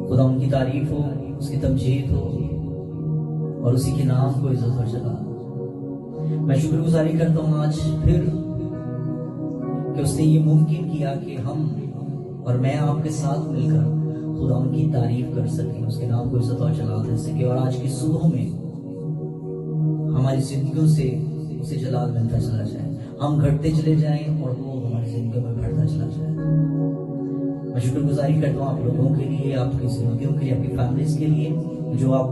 खुदा उनकी तारीफ हो, उसकी तमजीद हो और उसी के नाम को इज्जत और जलाल। मैं शुक्रगुजारी करता हूँ आज फिर कि उसने ये मुमकिन किया कि हम और मैं आपके साथ मिलकर खुदा उनकी तारीफ कर सकें, उसके नाम को इज्जत और जलाल दे सके और आज की सुबह में हमारी जिंदगियों से उसे जलाल मिलता चला जाए, हम घटते चले जाएं और वो हमारी जिंदगी में बढ़ता चला जाए। मैं शुक्रगुजारी करता हूँ आप लोगों के लिए, आपकी जिंदगियों के लिए, आपकी फैमिलीज के लिए जो आप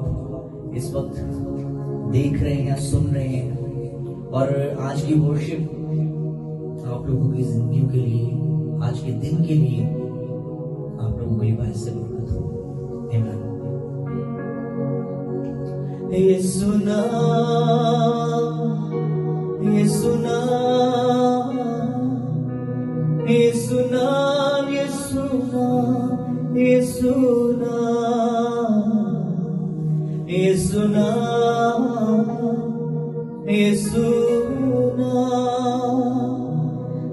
इस वक्त देख रहे हैं, सुन रहे हैं। और आज की वर्शिप आप लोगों की जिंदगियों के लिए, आज के दिन के लिए आप लोगों की बात से बरकत हो। आमीन। ये सुना, ये सुना, ये सुना, ये सुना, ये सुना, ये सुना, ये सुना,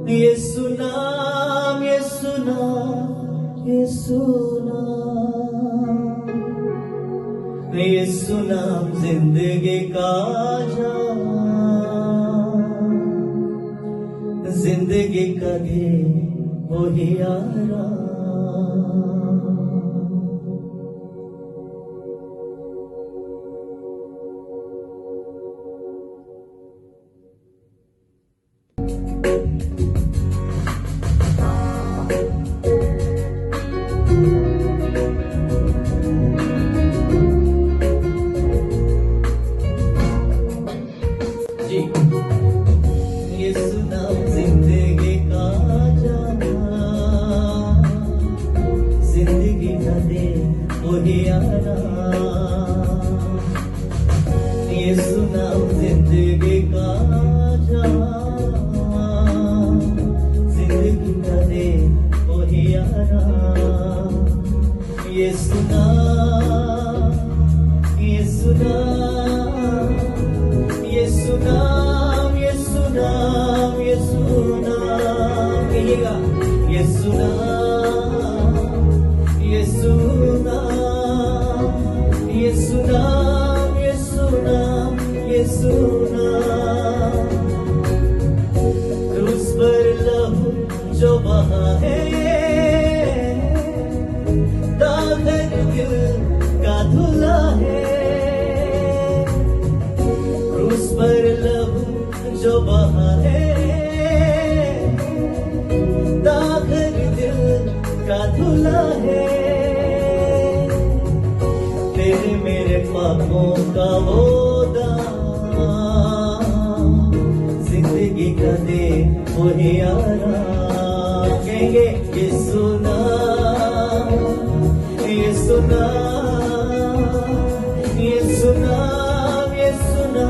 ये सुना, ये सुना, ये सुना, ये सुना जिंदगी का जाम, जिंदगी का दे वही आराम। ये सुना जिंदगी का जाम, जिंदगी का दे वही आराम। ये सुना जिंदगी का जाम, जिंदगी का दे वही आराम। ये सुना, ये सुना, ये सुना, ये सुना, ये सुना, कहिएगा ये सुना, ये सुना, ये सुना, ये सुना, ये सुना। क्रूस पर लहू जो बहा है, दाग दिल का धुला है। क्रूस पर लहू जो बहा है, दाग दिल का धुला है। तेरे मेरे पापों का वो दाम, जिंदगी का दे वही आराम। कहेंगे ये सुना, ये सुना, ये सुना, ये सुना,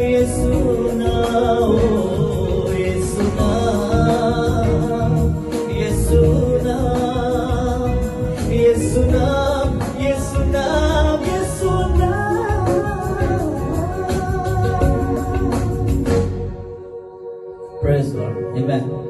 ये सुना, ओ ये सुना, ये सुना, ये सुना, ये सुना, ये सुना। Praise God. Amen.